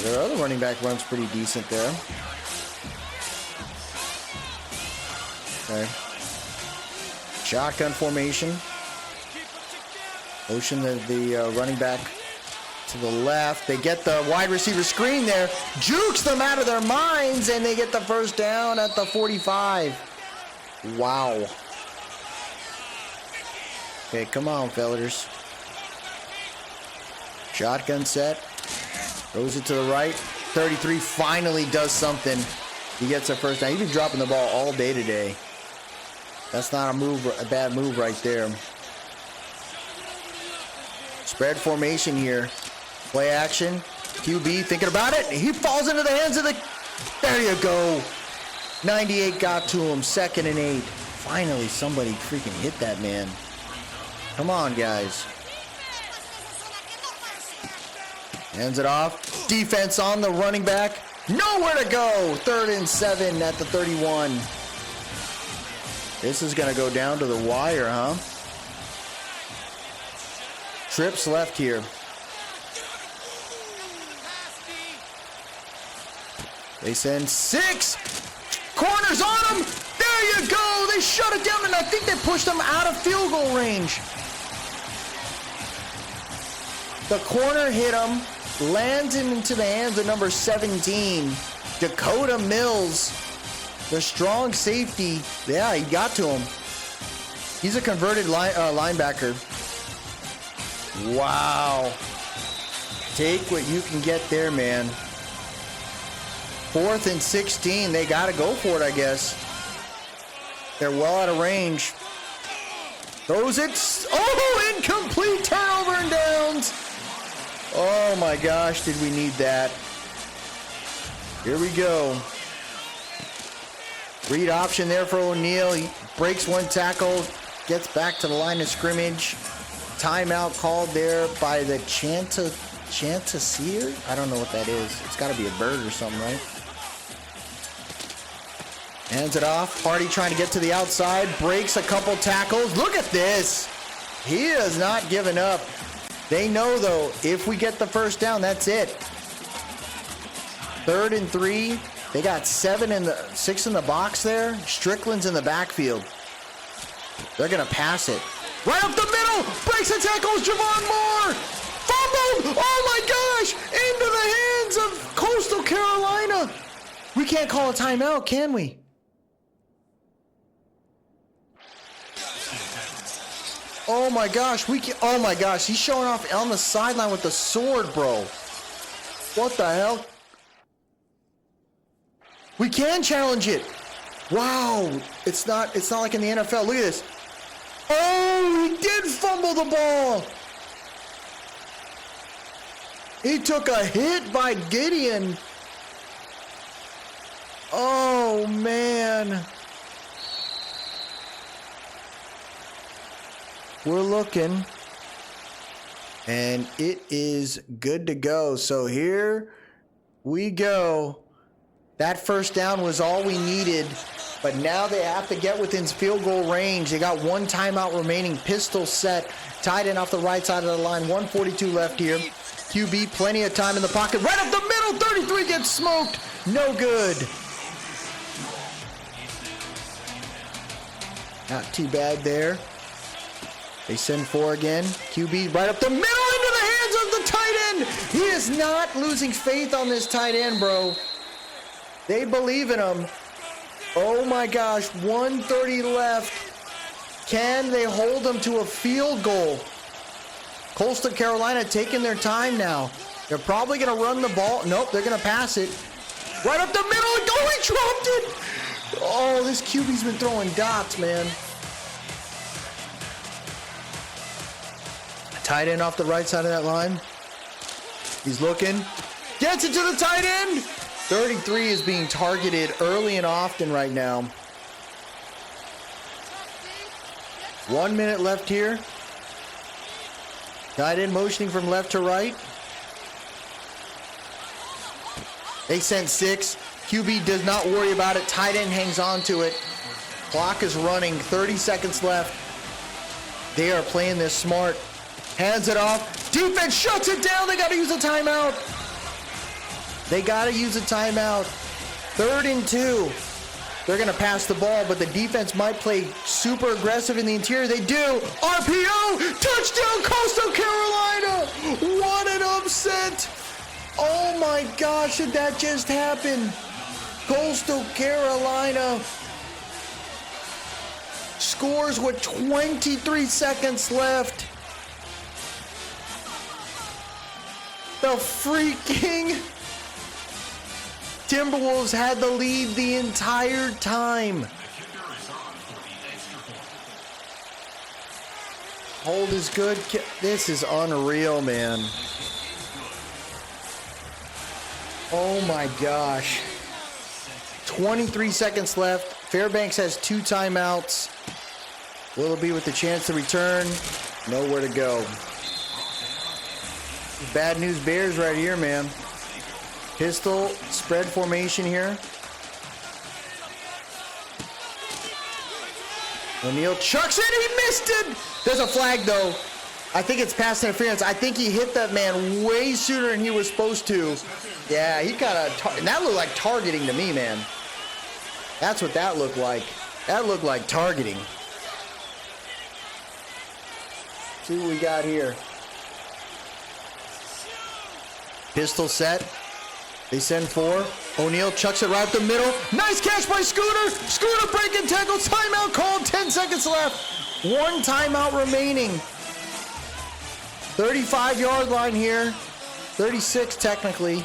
Their other running back runs pretty decent there. Okay. Shotgun formation. Motion the running back to the left. They get the wide receiver screen there. Jukes them out of their minds, and they get the first down at the 45. Wow. Okay, come on, fellas. Shotgun set. Throws it to the right. 33 finally does something. He gets a first down. He's been dropping the ball all day today. That's not a bad move right there. Spread formation here. Play action. QB thinking about it. He falls into the hands of the... There you go. 98 got to him. 2nd and 8. Finally, somebody freaking hit that man. Come on, guys. Hands it off. Defense on the running back. Nowhere to go. 3rd and 7 at the 31. This is going to go down to the wire, huh? Trips left here. They send 6. Corners on him. There you go. They shut it down, and I think they pushed them out of field goal range. The corner hit him. Lands him into the hands of number 17. Dakota Mills. The strong safety. Yeah, he got to him. He's a converted linebacker. Wow. Take what you can get there, man. 4th and 16. They got to go for it, I guess. They're well out of range. Throws it. Oh, incomplete. Turnover and downs. Oh, my gosh. Did we need that? Here we go. Read option there for O'Neal. He breaks one tackle. Gets back to the line of scrimmage. Timeout called there by the Chanticleer? I don't know what that is. It's got to be a bird or something, right? Hands it off. Hardy trying to get to the outside. Breaks a couple tackles. Look at this. He has not given up. They know, though, if we get the first down, that's it. 3rd and 3. They got 6 in the box there. Strickland's in the backfield. They're going to pass it. Right up the middle. Breaks the tackles. Javon Moore. Fumbled. Oh, my gosh. Into the hands of Coastal Carolina. We can't call a timeout, can we? Oh, my gosh. Oh, my gosh. He's showing off on the sideline with the sword, bro. What the hell? We can challenge it. Wow. It's not like in the NFL. Look at this. Oh, he did fumble the ball. He took a hit by Gideon. Oh, man. We're looking. And it is good to go. So here we go. That first down was all we needed. But now they have to get within field goal range. They got one timeout remaining. Pistol set. Tight end off the right side of the line. 1:42 left here. QB, plenty of time in the pocket. Right up the middle. 33 gets smoked. No good. Not too bad there. They send 4 again. QB right up the middle into the hands of the tight end. He is not losing faith on this tight end, bro. They believe in him. Oh my gosh, 1:30 left. Can they hold them to a field goal? Coastal Carolina taking their time now. They're probably going to run the ball. Nope, they're going to pass it. Right up the middle. Oh, he dropped it. Oh, this QB's been throwing dots, man. Tight end off the right side of that line. He's looking. Gets it to the tight end. 33 is being targeted early and often right now. 1 minute left here. Tight end motioning from left to right. They sent 6. QB does not worry about it. Tight end hangs on to it. Clock is running. 30 seconds left. They are playing this smart. Hands it off. Defense shuts it down. They got to use a timeout. They got to use a timeout. 3rd and 2. They're going to pass the ball, but the defense might play super aggressive in the interior. They do. RPO. Touchdown, Coastal Carolina. What an upset. Oh, my gosh, did that just happen? Coastal Carolina scores with 23 seconds left. The freaking Timberwolves had the lead the entire time. Hold is good. This is unreal, man. Oh my gosh. 23 seconds left. Fairbanks has 2 timeouts. Will it be with the chance to return? Nowhere to go. Bad news Bears right here, man. Pistol spread formation here. O'Neal chucks it. He missed it. There's a flag, though. I think it's pass interference. I think he hit that man way sooner than he was supposed to. Yeah, he kind of... that looked like targeting to me, man. That's what that looked like. That looked like targeting. See what we got here. Pistol set. They send 4. O'Neal chucks it right up the middle. Nice catch by Scooter. Scooter breaking tackle. Timeout called. 10 seconds left. 1 timeout remaining. 35-yard line here. 36 technically.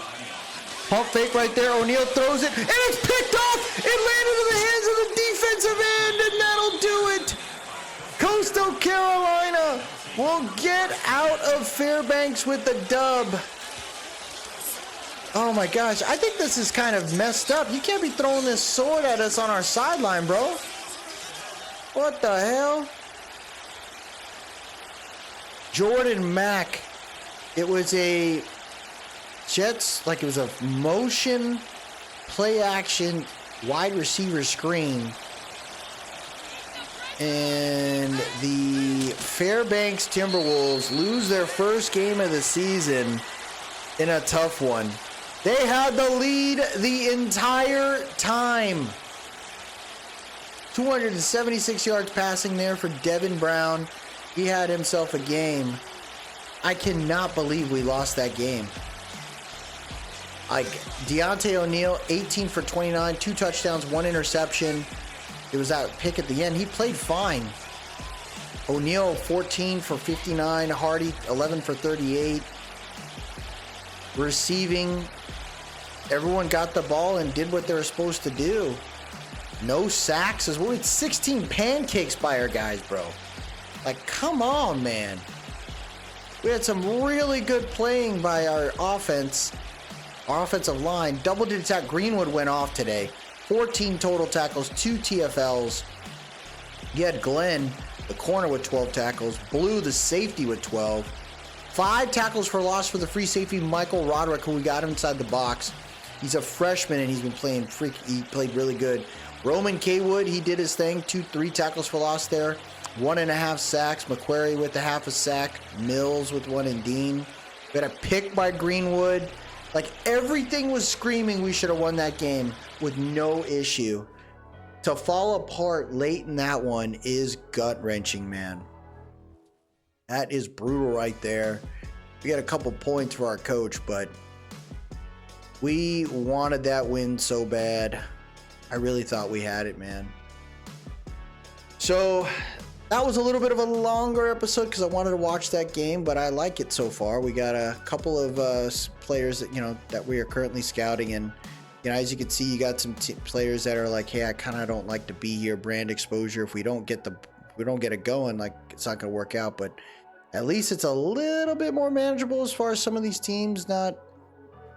Pump fake right there. O'Neal throws it. And it's picked off. It landed in the hands of the defensive end. And that'll do it. Coastal Carolina will get out of Fairbanks with the dub. Oh my gosh, I think this is kind of messed up. You can't be throwing this sword at us on our sideline, bro. What the hell? Jordan Mack. It was a Jets, like it was a motion play action wide receiver screen. And the Fairbanks Timberwolves lose their first game of the season in a tough one. They had the lead the entire time. 276 yards passing there for Devin Brown. He had himself a game. I cannot believe we lost that game. Like, Deontay O'Neal, 18 for 29, 2 touchdowns, 1 interception. It was that pick at the end. He played fine. O'Neal, 14 for 59. Hardy, 11 for 38. Receiving, everyone got the ball and did what they were supposed to do. No sacks as well. We had 16 pancakes by our guys, bro. Like, come on, man. We had some really good playing by our offense. Our offensive line. Double-digit tackle. Greenwood went off today. 14 total tackles, 2 TFLs. You had Glenn, the corner, with 12 tackles. Blue, the safety, with 12. 5 tackles for loss for the free safety, Michael Roderick, who we got him inside the box. He's a freshman, and he's been playing he played really good. Roman Kaywood, he did his thing. 3 tackles for loss there. 1.5 sacks. McQuarrie with a half a sack. Mills with 1, and Dean. We had a pick by Greenwood. Like, everything was screaming we should have won that game with no issue. To fall apart late in that one is gut-wrenching, man. That is brutal right there. We got a couple points for our coach, but we wanted that win so bad. I really thought we had it, man. So that was a little bit of a longer episode because I wanted to watch that game, but I like it so far. We got a couple of players that that we are currently scouting, and as you can see, you got some players that are like, hey, I kind of don't like to be here. Brand exposure. If we don't get it going, like, it's not going to work out. But at least it's a little bit more manageable as far as some of these teams some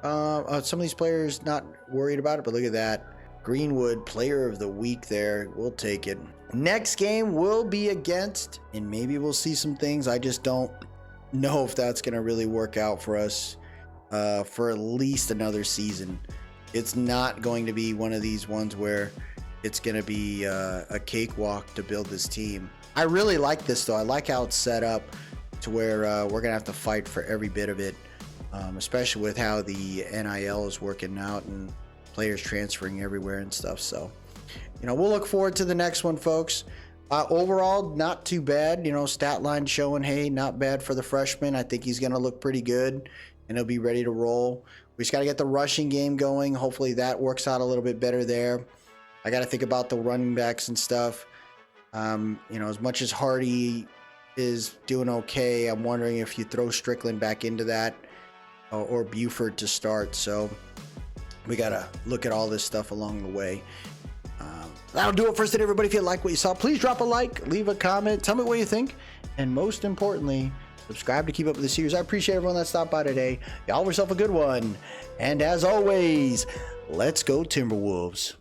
of these players not worried about it. But look at that. Greenwood, player of the week there. We'll take it. Next game will be against, and maybe we'll see some things. I just don't know if that's going to really work out for us for at least another season. It's not going to be one of these ones where it's going to be a cakewalk to build this team. I really like this, though. I like how it's set up to where we're going to have to fight for every bit of it, especially with how the NIL is working out and players transferring everywhere and stuff. So, we'll look forward to the next one, folks. Overall, not too bad. Stat line showing, hey, not bad for the freshman. I think he's going to look pretty good, and he'll be ready to roll. We just got to get the rushing game going. Hopefully that works out a little bit better there. I got to think about the running backs and stuff. As much as Hardy is doing okay, I'm wondering if you throw Strickland back into that or Buford to start. So we got to look at all this stuff along the way. That'll do it for us today, everybody. If you like what you saw, please drop a like, leave a comment, tell me what you think, and most importantly, subscribe to keep up with the series. I appreciate everyone that stopped by today. Y'all have yourself a good one. And as always, let's go Timberwolves.